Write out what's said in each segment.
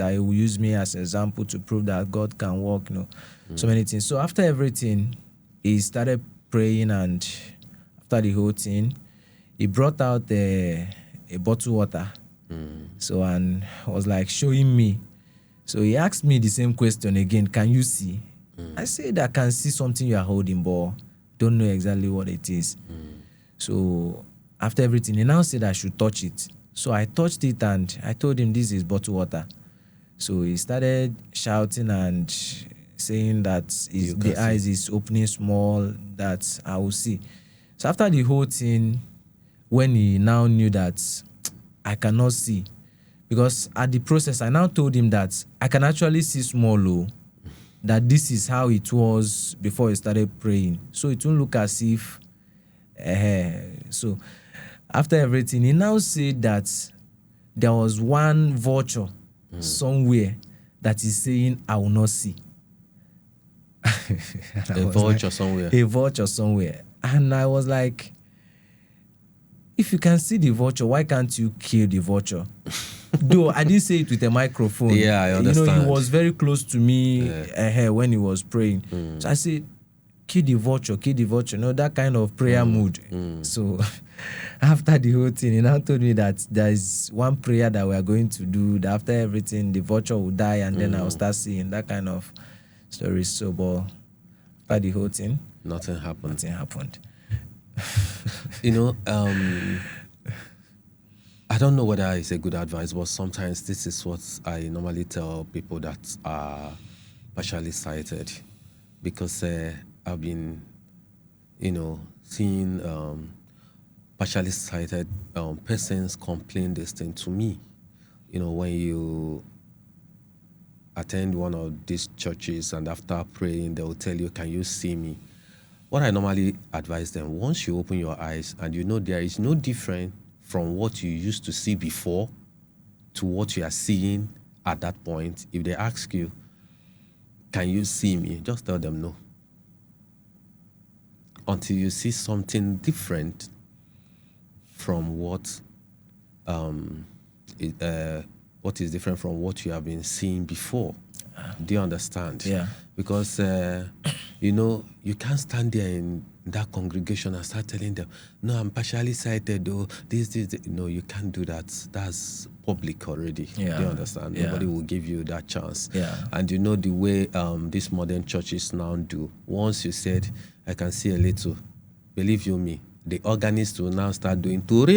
that he will use me as an example to prove that God can work, so many things. So after everything, he started praying, and after the whole thing, he brought out a bottle water. So, and was like showing me. So he asked me the same question again, can you see? I said, I can see something you are holding, but don't know exactly what it is. So after everything, he now said I should touch it. So I touched it and I told him this is bottled water. So he started shouting and saying that the eyes is opening small, that I will see. So after the whole thing, when he now knew that I cannot see, because at the process, I now told him that I can actually see small, that this is how it was before he started praying. So it won't look as if... So after everything, he now said that there was one vulture somewhere that is saying, I will not see. A vulture somewhere. A vulture somewhere. And I was like, if you can see the vulture, why can't you kill the vulture? Though I didn't say it with a microphone. Yeah, I understand. He was very close to me when he was praying. So I said, kill the vulture, that kind of prayer mood. So after the whole thing, he now told me that there is one prayer that we are going to do, that after everything, the vulture will die, and then I will start seeing that kind of story. So, but after the whole thing, nothing happened. I don't know whether it's a good advice, but sometimes this is what I normally tell people that are partially sighted, because I've been, seeing partially sighted persons complain this thing to me. When you attend one of these churches and after praying, they will tell you, can you see me? What I normally advise them, once you open your eyes and there is no difference from what you used to see before to what you are seeing at that point, if they ask you, can you see me? Just tell them no. Until you see something different from what is different from what you have been seeing before. Do you understand? Yeah. Because, you can't stand there in that congregation and start telling them, no, I'm partially sighted, though, this. No, you can't do that. That's public already. Yeah. Do you understand? Yeah. Nobody will give you that chance. Yeah. And the way these modern churches now do, once you said, I can see a little, believe you me, the organist will now start doing exactly.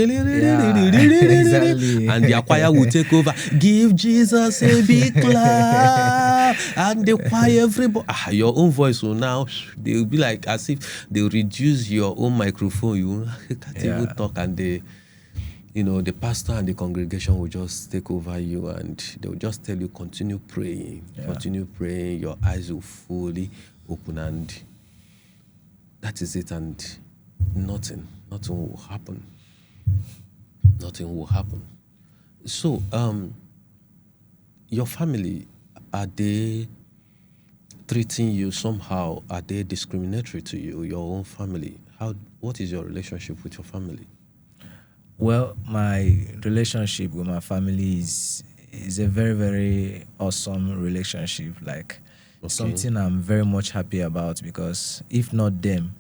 And the choir will take over. Give Jesus a big clap. And the choir, everybody, your own voice will now, they will be like as if they reduce your own microphone. You can't even talk, and the pastor and the congregation will just take over you, and they will just tell you, continue praying. Your eyes will fully open, and that is it. And nothing will happen. Nothing will happen. So, your family, are they treating you somehow? Are they discriminatory to you, your own family? What is your relationship with your family? Well, my relationship with my family is a very, very awesome relationship. Like, something I'm very much happy about, because if not them,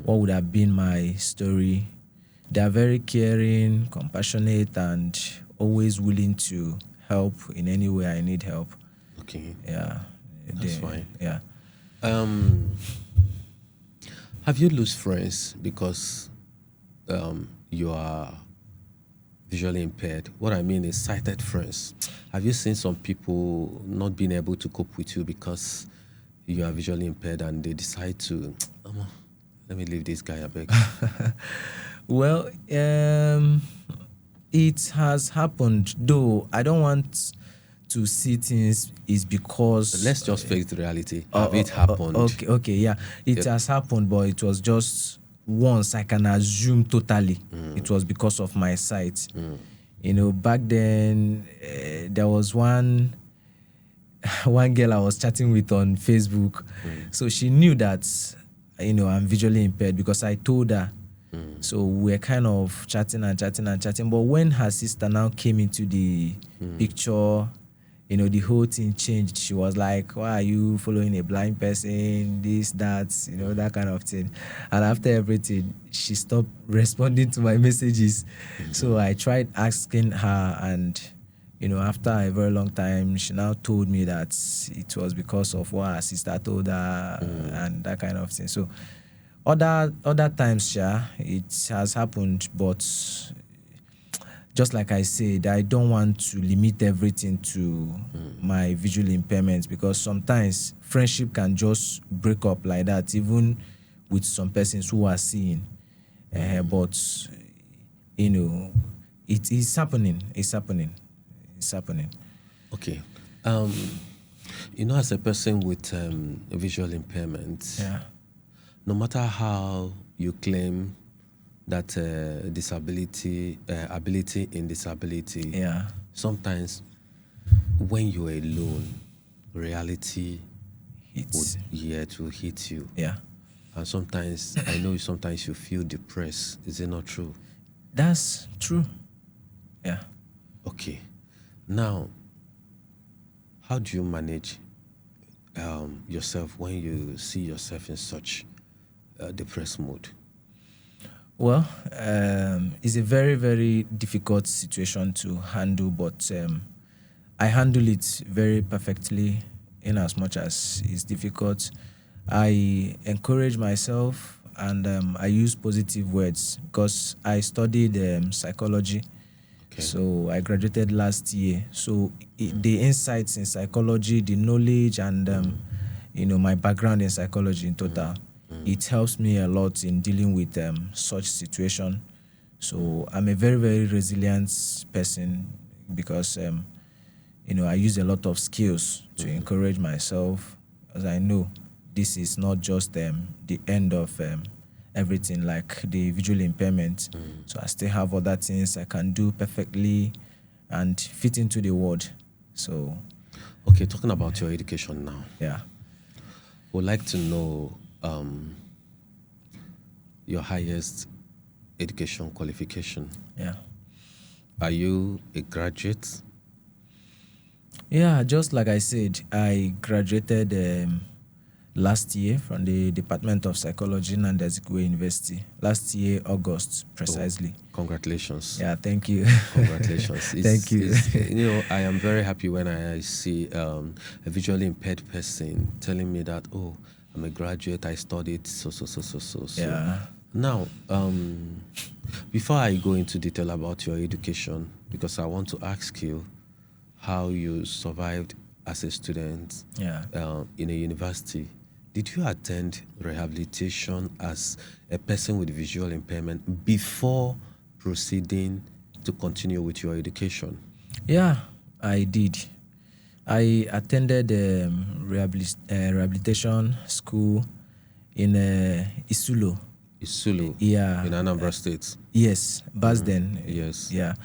what would have been my story? They are very caring, compassionate, and always willing to help in any way I need help. Okay. Yeah. That's fine. Yeah. Have you lost friends because you are visually impaired? What I mean is sighted friends. Have you seen some people not being able to cope with you because you are visually impaired, and they decide to, let me leave this guy a bit? Well, it has happened, though I don't want to see things is because... Let's just face the reality. Have it happened? Okay, yeah. It has happened, but it was just once. I can assume totally it was because of my sight. Back then, there was one girl I was chatting with on Facebook. So she knew that, I'm visually impaired because I told her. So we're kind of chatting. But when her sister now came into the picture, the whole thing changed. She was like, why are you following a blind person? This, that, that kind of thing. And after everything, she stopped responding to my messages. So I tried asking her, and, after a very long time, she now told me that it was because of what her sister told her and that kind of thing. So other times, it has happened, but just like I said, I don't want to limit everything to my visual impairment, because sometimes friendship can just break up like that, even with some persons who are seeing. But it is happening. It's happening. Okay. As a person with a visual impairment, no matter how you claim that disability, ability in disability, sometimes when you're alone, reality will hit you. And sometimes, I know sometimes you feel depressed. Is it not true? That's true. Yeah. Okay. Now, how do you manage yourself when you see yourself in such depressed mood? Well, it's a very, very difficult situation to handle, but I handle it very perfectly. In as much as it's difficult, I encourage myself, and I use positive words, because I studied psychology. Okay. So I graduated last year. So the insights in psychology, the knowledge, and my background in psychology in total, it helps me a lot in dealing with such situation. So I'm a very, very resilient person, because I use a lot of skills to encourage myself, as I know this is not just the end of everything, like the visual impairment. So I still have other things I can do perfectly and fit into the world. So okay, talking about your education now. Yeah. Would like to know your highest education qualification. Yeah. Are you a graduate? Yeah, just like I said, I graduated last year from the Department of Psychology in Ezekwe University. Last year, August, precisely. Oh, congratulations. Yeah, thank you. Congratulations. Thank you. I am very happy when I see a visually impaired person telling me that, oh, I'm a graduate, I studied so. Yeah. Now, before I go into detail about your education, because I want to ask you how you survived as a student in a university. Did you attend rehabilitation as a person with visual impairment before proceeding to continue with your education? Yeah, I did. I attended rehabilitation school in Isulo. Isulo? Yeah. In Anambra State? Yes, Basden. Yes. Yeah.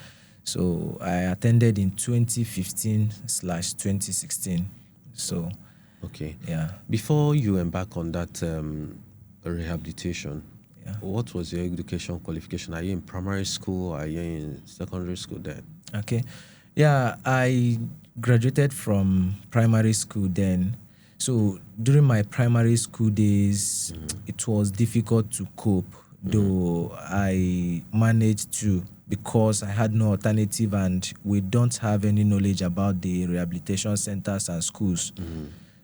So I attended in 2015/2016. So okay. Yeah. Before you embark on that rehabilitation, what was your education qualification? Are you in primary school? Are you in secondary school then? Okay. Yeah, I graduated from primary school then. So during my primary school days, it was difficult to cope, though I managed to, because I had no alternative and we don't have any knowledge about the rehabilitation centers and schools.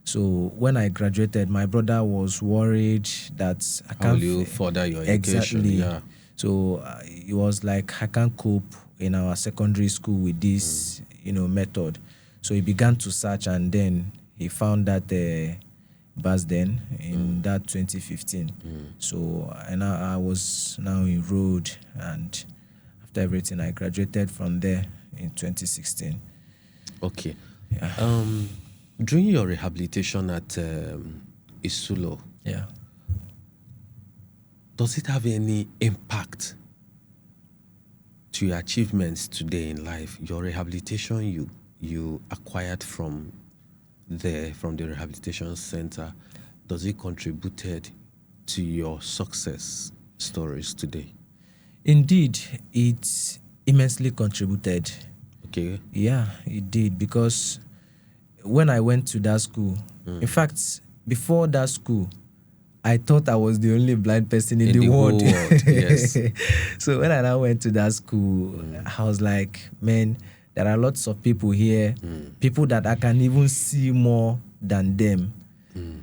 So when I graduated, my brother was worried that I can't. How will you further your education? Exactly. Yeah. So it was like, I can't cope in our secondary school with this, method. So he began to search, and then he found that Basden in that 2015. So I was now enrolled, and after everything, I graduated from there in 2016. Okay. Yeah. During your rehabilitation at Isulo, does it have any impact to your achievements today in life? Your rehabilitation you acquired from the rehabilitation center, does it contributed to your success stories today? Indeed, it immensely contributed. Okay. Yeah, it did, because when I went to that school, in fact, before that school, I thought I was the only blind person in the whole world. Yes. So when I now went to that school, I was like, man, there are lots of people here, people that I can even see more than them.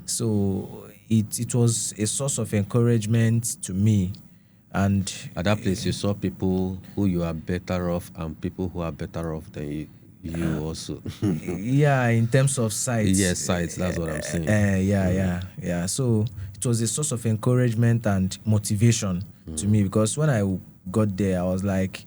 So it was a source of encouragement to me. And At that place, you saw people who you are better off and people who are better off than you also. yeah, in terms of sight. Yes, sight, that's what I'm saying. Yeah. So it was a source of encouragement and motivation to me, because when I got there, I was like,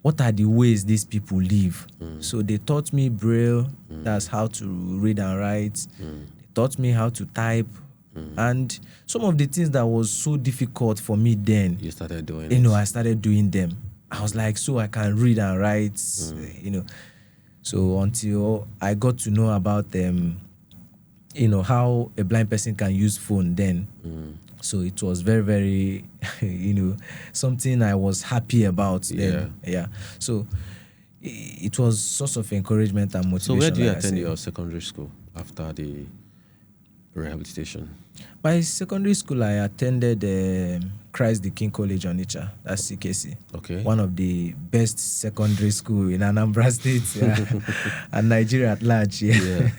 what are the ways these people live? So they taught me Braille, that's how to read and write. They taught me how to type. And some of the things that was so difficult for me then, You started doing you it. know, I started doing them. I was like, so I can read and write, you know. So until I got to know about you know, how a blind person can use phone then. So it was very, very, you know, something I was happy about then. Yeah. So it was source of encouragement and motivation. So where do you like I attend said. your secondary school after the rehabilitation? My secondary school, I attended Christ the King College on Onitsha. That's CKC. Okay. One of the best secondary school in Anambra State and Nigeria at large. Yeah.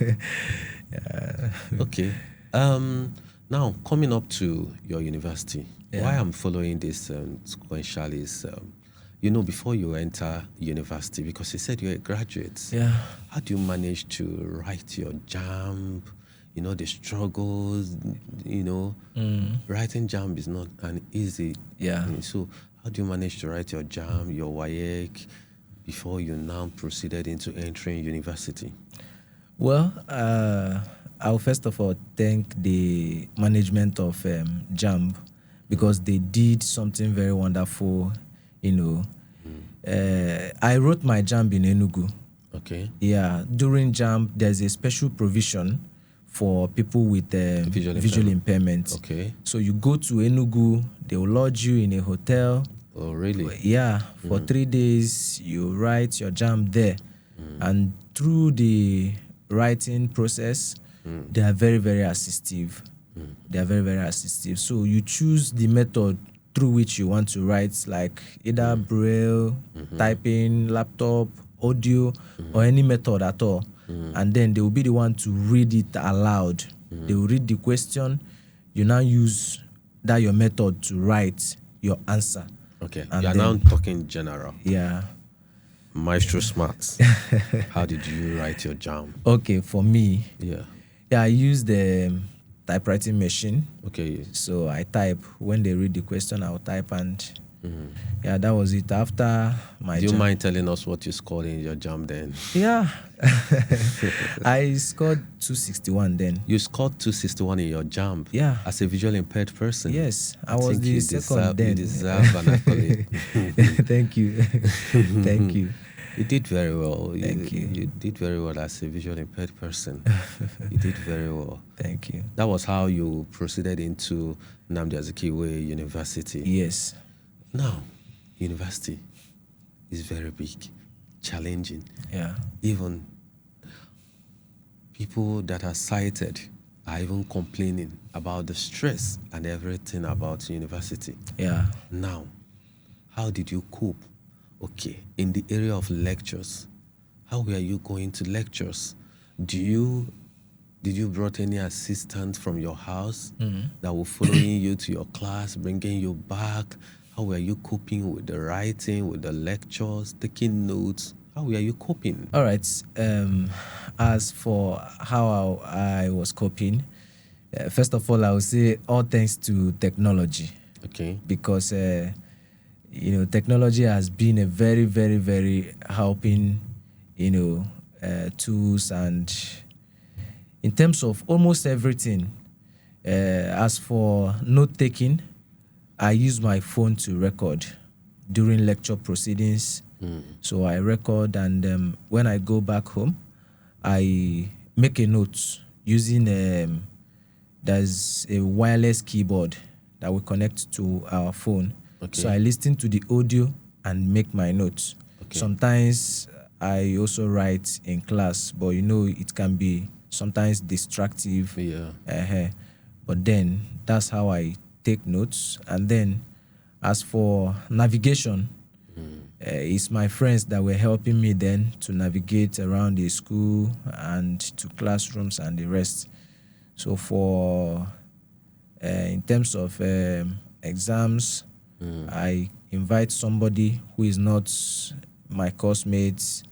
Okay. Now, coming up to your university, why I'm following this sequential is, you know, before you enter university, because you said you're a graduate, how do you manage to write your JAMB? You know, the struggles, you know, writing JAMB is not an easy thing. So how do you manage to write your JAMB, your WAEC, before you now proceeded into entering university? Well, I'll first of all thank the management of JAMB, because they did something very wonderful, you know. I wrote my JAMB in Enugu. Okay. Yeah, during JAMB, there's a special provision for people with visual impairment. Okay. So you go to Enugu, they will lodge you in a hotel. Oh, really? Yeah, for 3 days, you write your JAMB there. And through the writing process, they are very, very assistive. They are very, very assistive. So you choose the method through which you want to write, like either Braille, typing, laptop, audio, or any method at all. And then they will be the one to read it aloud. They will read the question. You now use that your method to write your answer. Okay. And you are then, now talking general. Yeah. Maestro Smart. How did you write your JAMB? Okay, for me. Yeah, I use the typewriting machine. Okay. So I type. When they read the question, I'll type, and yeah, that was it. After my Do you JAMB. mind telling us what you scored in your JAMB then? Yeah. I scored 261 then. You scored 261 in your JAMB. Yeah. As a visually impaired person. Yes, I was think the you second then. You deserve an accolade. Thank you. Thank you. You did very well. Thank you. You did very well as a visually impaired person. You did very well. Thank you. That was how you proceeded into Nnamdi Azikiwe University. Yes. Now, university is very big, challenging. Yeah. Even people that are sighted are even complaining about the stress and everything about university. Yeah. Now, how did you cope? Okay, in the area of lectures, how were you going to lectures? Did you brought any assistant from your house that were following you to your class, bringing you back? How were you coping with the writing, with the lectures, taking notes? How were you coping? All right. As for how I was coping, first of all, I would say all thanks to technology. Okay. Because technology has been a very, very, very helping, tools, and in terms of almost everything. As for note taking, I use my phone to record during lecture proceedings. So I record, and when I go back home, I make a note using there's a wireless keyboard that we connect to our phone. Okay. So I listen to the audio and make my notes. Okay. Sometimes I also write in class, but it can be sometimes distractive. Yeah. But then that's how I take notes. And then as for navigation, it's my friends that were helping me then to navigate around the school and to classrooms and the rest. So for in terms of exams, I invite somebody who is not my course mates,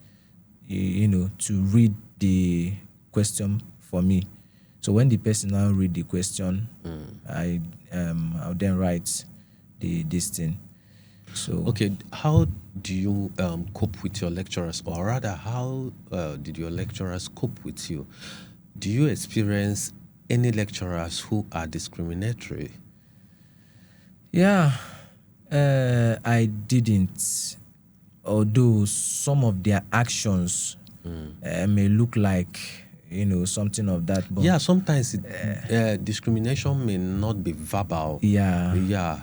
to read the question for me. So when the person now read the question, I'll then write this thing. So Okay, how do you cope with your lecturers, or rather, how did your lecturers cope with you? Do you experience any lecturers who are discriminatory? Yeah, I didn't. Although some of their actions may look like something of that, but Yeah, sometimes discrimination may not be verbal. yeah.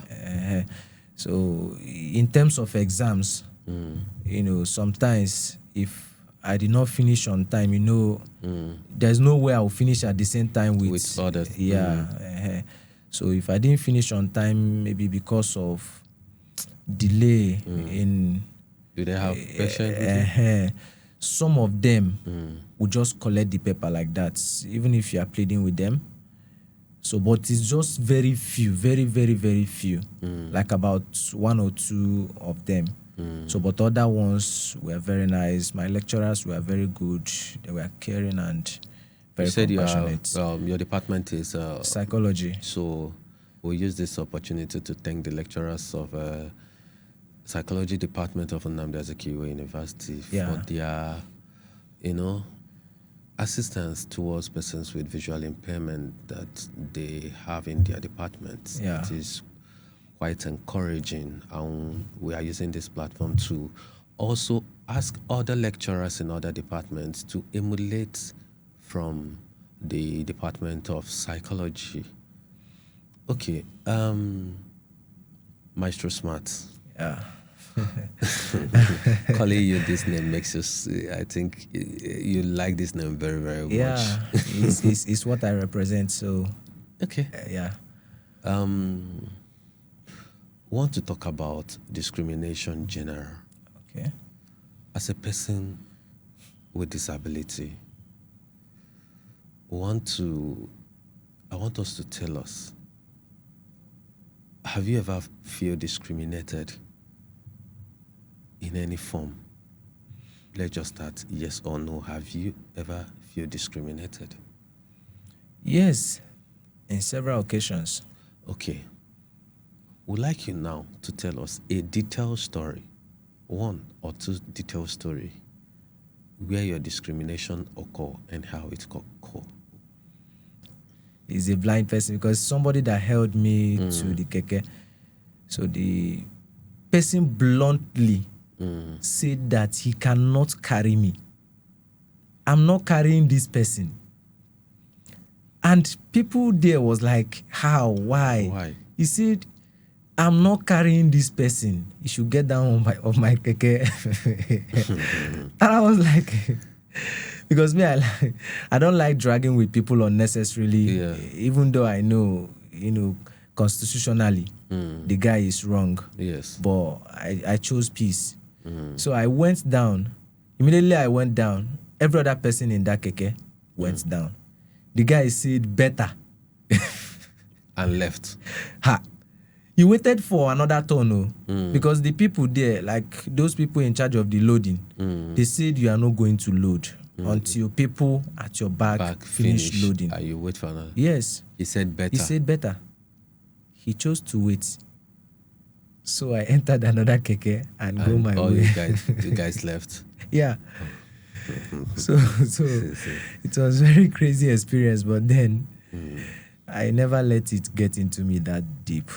So in terms of exams, sometimes if I did not finish on time, there's no way I'll finish at the same time with others. So if I didn't finish on time, maybe because of delay in Do they have patience with you? some of them will just collect the paper like that, even if you are pleading with them. So, but it's just very few, very, very, very few, like about one or two of them. So, but other ones were very nice. My lecturers were very good. They were caring and very You said compassionate. your department is Psychology. So we'll use this opportunity to thank the lecturers of Psychology Department of Nnamdi Azikiwe University for their, assistance towards persons with visual impairment that they have in their department. Yeah. It is quite encouraging, and we are using this platform to also ask other lecturers in other departments to emulate from the Department of Psychology. Okay, Maestro Smart. Yeah. Calling you this name makes you, I think you like this name very, very much. Yeah, it's what I represent. So, okay. Yeah. Want to talk about discrimination general. Okay. As a person with disability, I want us to tell us, have you ever feel discriminated in any form? Let's just start, yes or no. Have you ever feel discriminated? Yes, in several occasions. Okay. We'd like you now to tell us a detailed story, one or two detailed story, where your discrimination occur and how it occur. He's a blind person because somebody that held me to the keke. So the person bluntly said that he cannot carry me. I'm not carrying this person. And people there was like, how? Why? He said, I'm not carrying this person. You should get down off my keke. And I was like, because me, I don't like dragging with people unnecessarily, even though I know, constitutionally, the guy is wrong. Yes. But I chose peace. So I went down. Immediately I went down. Every other person in that keke went down. The guy said, better. And left. Ha. He waited for another turn, because the people there, like those people in charge of the loading, they said you are not going to load until people at your back finish loading. You wait for another? Yes. He said better. He said better. He chose to wait. So I entered another keke and go my way. You guys left. Yeah. So it was very crazy experience, but then I never let it get into me that deep.